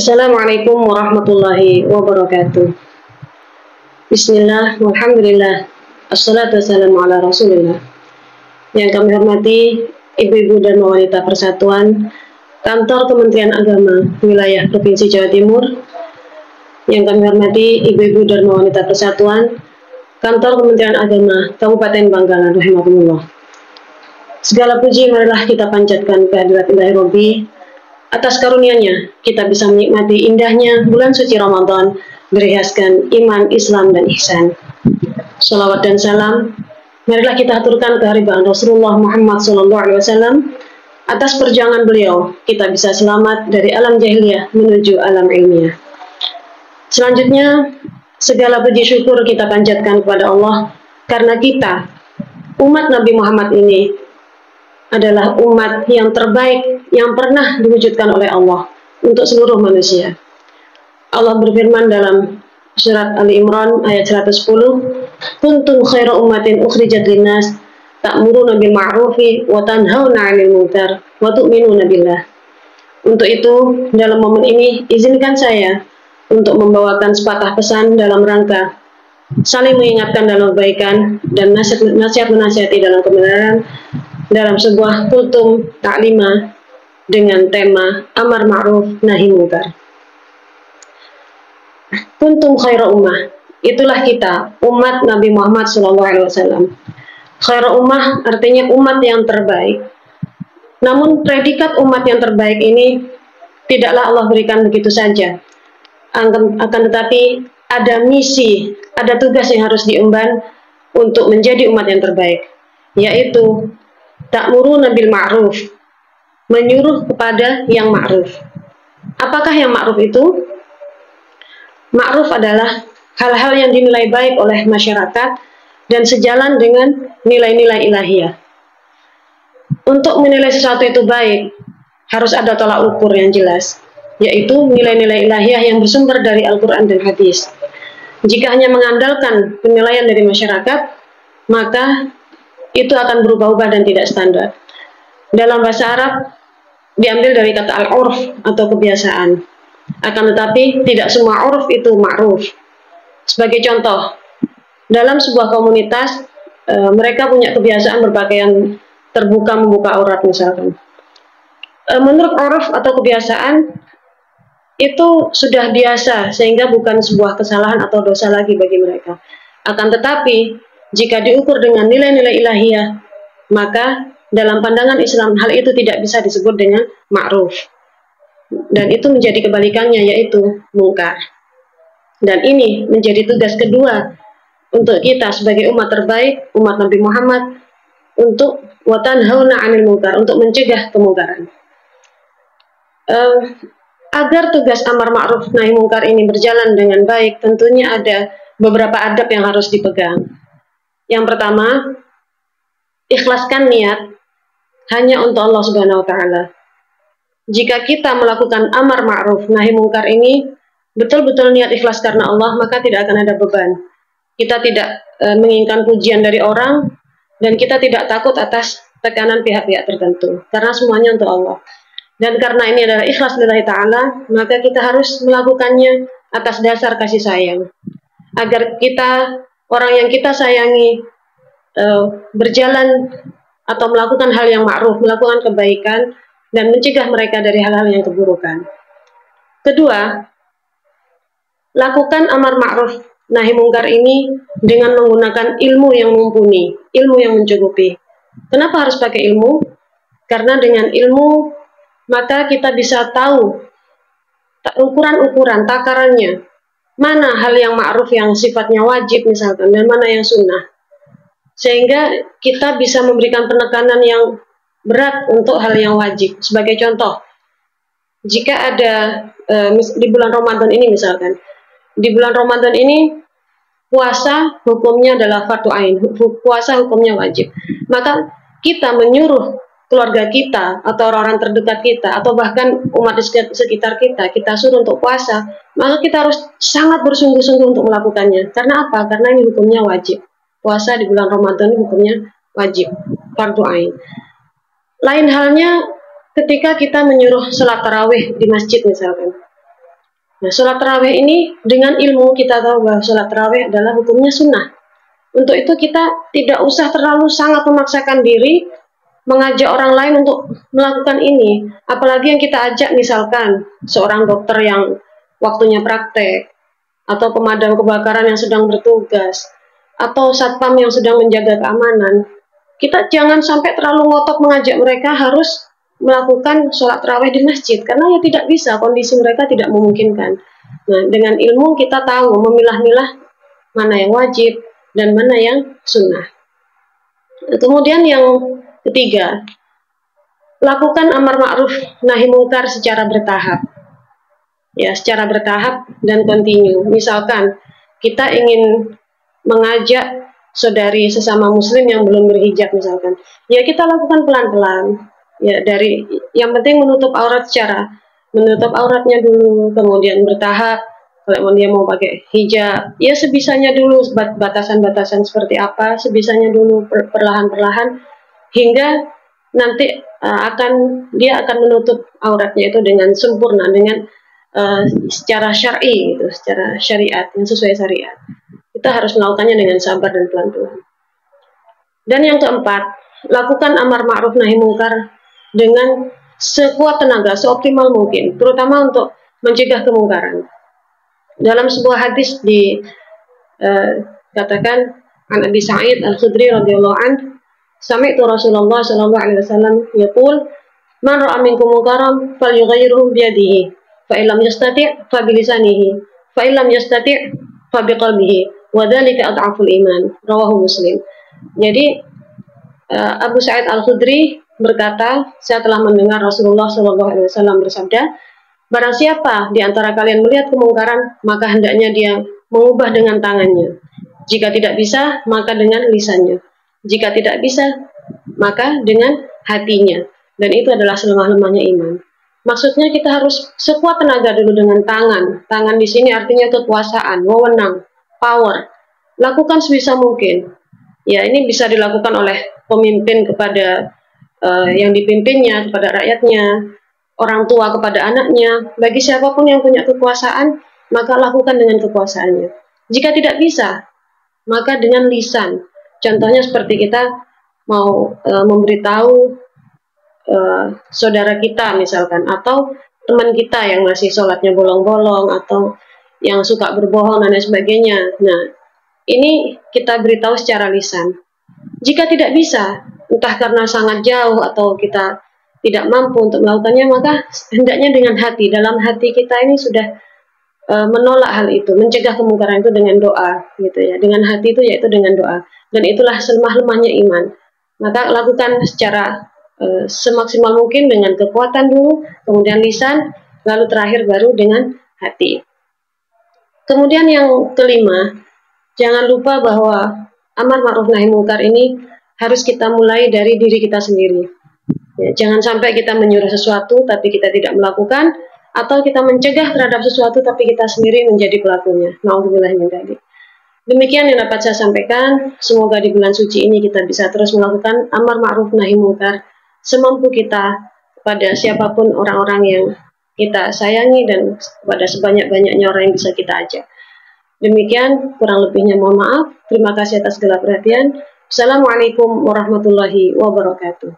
Assalamualaikum warahmatullahi wabarakatuh. Bismillah, walhamdulillah, assalatu wassalamu ala rasulillah. Yang kami hormati ibu-ibu dan wanita persatuan Kantor Kementerian Agama Wilayah Provinsi Jawa Timur. Yang kami hormati ibu-ibu dan wanita persatuan Kantor Kementerian Agama Kabupaten Bangkalan, rahimakumullah. Segala puji marilah kita panjatkan kehadirat Ilahi Rabbi atas karunia-Nya kita bisa menikmati indahnya bulan suci Ramadan berhiaskan iman, Islam, dan ihsan. Shalawat dan salam marilah kita aturkan kehadiran Rasulullah Muhammad SAW. Atas perjuangan beliau kita bisa selamat dari alam jahiliyah menuju alam ilmiah. Selanjutnya segala puji syukur kita panjatkan kepada Allah karena kita umat Nabi Muhammad ini adalah umat yang terbaik yang pernah diwujudkan oleh Allah untuk seluruh manusia. Allah berfirman dalam surat Ali Imran ayat 110, "Kuntum khaira ummatin ukhrijat linnas ta'muruna bil ma'rufi wa tanhauna 'anil munkar wa tu'minuna billah." Untuk itu, dalam momen ini izinkan saya untuk membawakan sepatah pesan dalam rangka saling mengingatkan dalam kebaikan dan nasihat menasihati dalam kebenaran dalam sebuah kultum taklimah dengan tema amar ma'ruf nahi munkar. Kuntum khaira ummah, itulah kita umat Nabi Muhammad SAW. Khaira ummah artinya umat yang terbaik. Namun predikat umat yang terbaik ini tidaklah Allah berikan begitu saja. Akan tetapi ada misi, ada tugas yang harus diemban untuk menjadi umat yang terbaik, yaitu ta'muruna bil ma'ruf, menyuruh kepada yang ma'ruf. Apakah yang ma'ruf itu? Ma'ruf adalah hal-hal yang dinilai baik oleh masyarakat dan sejalan dengan nilai-nilai ilahiyah. Untuk menilai sesuatu itu baik, harus ada tolak ukur yang jelas, yaitu nilai-nilai ilahiyah yang bersumber dari Al-Quran dan hadis. Jika hanya mengandalkan penilaian dari masyarakat, maka itu akan berubah-ubah dan tidak standar. Dalam bahasa Arab diambil dari kata al-urf atau kebiasaan. Akan tetapi tidak semua urf itu ma'ruf. Sebagai contoh, dalam sebuah komunitas mereka punya kebiasaan berpakaian terbuka membuka aurat misalkan. Menurut urf atau kebiasaan itu sudah biasa sehingga bukan sebuah kesalahan atau dosa lagi bagi mereka. Akan tetapi jika diukur dengan nilai-nilai ilahiyah, maka dalam pandangan Islam hal itu tidak bisa disebut dengan ma'ruf. Dan itu menjadi kebalikannya, yaitu mungkar. Dan ini menjadi tugas kedua untuk kita sebagai umat terbaik, umat Nabi Muhammad, untuk watanhauna 'anil munkar, untuk mencegah kemungkaran. Agar tugas amar ma'ruf nahi mungkar ini berjalan dengan baik, tentunya ada beberapa adab yang harus dipegang. Yang pertama, ikhlaskan niat hanya untuk Allah Subhanahu wa Ta'ala. Jika kita melakukan amar ma'ruf nahi mungkar ini betul-betul niat ikhlas karena Allah, maka tidak akan ada beban. Kita tidak menginginkan pujian dari orang, dan kita tidak takut atas tekanan pihak-pihak tertentu, karena semuanya untuk Allah. Dan karena ini adalah ikhlas lillahi ta'ala, maka kita harus melakukannya atas dasar kasih sayang, agar kita, orang yang kita sayangi, berjalan atau melakukan hal yang ma'ruf, melakukan kebaikan, dan mencegah mereka dari hal-hal yang keburukan. Kedua, lakukan amar ma'ruf nahi mungkar ini dengan menggunakan ilmu yang mumpuni, ilmu yang mencukupi. Kenapa harus pakai ilmu? Karena dengan ilmu maka kita bisa tahu ukuran-ukuran, takarannya, mana hal yang ma'ruf yang sifatnya wajib misalkan, dan mana yang sunnah. Sehingga kita bisa memberikan penekanan yang berat untuk hal yang wajib. Sebagai contoh, jika ada di bulan Ramadan ini misalkan, di bulan Ramadan ini puasa hukumnya adalah fardu ain, puasa hukumnya wajib. Maka kita menyuruh keluarga kita atau orang-orang terdekat kita atau bahkan umat di sekitar kita, kita suruh untuk puasa, maka kita harus sangat bersungguh-sungguh untuk melakukannya. Karena apa? Karena ini hukumnya wajib. Puasa di bulan Ramadan hukumnya wajib, fardu ain. Lain halnya ketika kita menyuruh sholat tarawih di masjid misalkan. Nah, sholat tarawih ini dengan ilmu kita tahu bahwa sholat tarawih adalah hukumnya sunnah. Untuk itu kita tidak usah terlalu sangat memaksakan diri mengajak orang lain untuk melakukan ini. Apalagi yang kita ajak misalkan seorang dokter yang waktunya praktek, atau pemadam kebakaran yang sedang bertugas, atau satpam yang sedang menjaga keamanan. Kita jangan sampai terlalu ngotot mengajak mereka harus melakukan sholat tarawih di masjid, karena ya tidak bisa, kondisi mereka tidak memungkinkan. Nah, dengan ilmu kita tahu memilah-milah mana yang wajib dan mana yang sunnah. Kemudian yang ketiga, lakukan amar ma'ruf nahi mungkar secara bertahap. Ya, secara bertahap dan kontinu. Misalkan kita ingin mengajak saudari sesama muslim yang belum berhijab misalkan, ya kita lakukan pelan-pelan. Ya, dari yang penting menutup aurat menutup auratnya dulu, kemudian bertahap. Kalau dia mau pakai hijab, ya sebisanya dulu, batasan-batasan seperti apa, sebisanya dulu, perlahan-perlahan, hingga nanti dia akan menutup auratnya itu dengan sempurna, dengan secara syar'i, gitu, secara syariat, yang sesuai syariat. Kita harus melakukannya dengan sabar dan pelan-pelan. Dan yang keempat, lakukan amar ma'ruf nahi mungkar dengan sekuat tenaga, seoptimal mungkin, terutama untuk mencegah kemungkaran. Dalam sebuah hadis dikatakan an Abi Sa'id Al-Khudri radhiyallahu anhu, sami'tu Rasulullah sallallahu alaihi wasallam yaqul, man ra'a minkum munkaran falyughayyirhu bi yadihi, fa illam yastati' fa bi lisanihi, fa illam yastati' fa bi qalbihi, wa dzalika adhaful iman. Rawahu Muslim. Jadi Abu Sa'id Al-Khudri berkata, saya telah mendengar Rasulullah sallallahu alaihi wasallam bersabda, barang siapa di antara kalian melihat kemungkaran, maka hendaknya dia mengubah dengan tangannya. Jika tidak bisa, maka dengan lisannya. Jika tidak bisa, maka dengan hatinya. Dan itu adalah selemah-lemahnya iman. Maksudnya kita harus sekuat tenaga dulu dengan tangan. Tangan di sini artinya kekuasaan, wewenang, power. Lakukan sebisa mungkin. Ya, ini bisa dilakukan oleh pemimpin kepada yang dipimpinnya, kepada rakyatnya, orang tua kepada anaknya. Bagi siapapun yang punya kekuasaan, maka lakukan dengan kekuasaannya. Jika tidak bisa, maka dengan lisan. Contohnya seperti kita mau memberitahu saudara kita misalkan, atau teman kita yang masih sholatnya bolong-bolong, atau yang suka berbohong dan lain sebagainya. Nah, ini kita beritahu secara lisan. Jika tidak bisa, entah karena sangat jauh atau kita tidak mampu untuk melakukannya, maka hendaknya dengan hati. Dalam hati kita ini sudah menolak hal itu, mencegah kemungkaran itu dengan doa, gitu ya. Dengan hati itu yaitu dengan doa. Dan itulah selemah-lemahnya iman. Maka lakukan secara semaksimal mungkin dengan kekuatan dulu, kemudian lisan, lalu terakhir baru dengan hati. Kemudian yang kelima, jangan lupa bahwa amar ma'ruf nahi mungkar ini harus kita mulai dari diri kita sendiri. Ya, jangan sampai kita menyuruh sesuatu tapi kita tidak melakukan, atau kita mencegah terhadap sesuatu tapi kita sendiri menjadi pelakunya. Nauzubillah min dzalik. Demikian yang dapat saya sampaikan. Semoga di bulan suci ini kita bisa terus melakukan amar ma'ruf nahi mungkar semampu kita kepada siapapun orang-orang yang kita sayangi dan kepada sebanyak-banyaknya orang yang bisa kita ajak. Demikian, kurang lebihnya mohon maaf. Terima kasih atas segala perhatian. Assalamualaikum warahmatullahi wabarakatuh.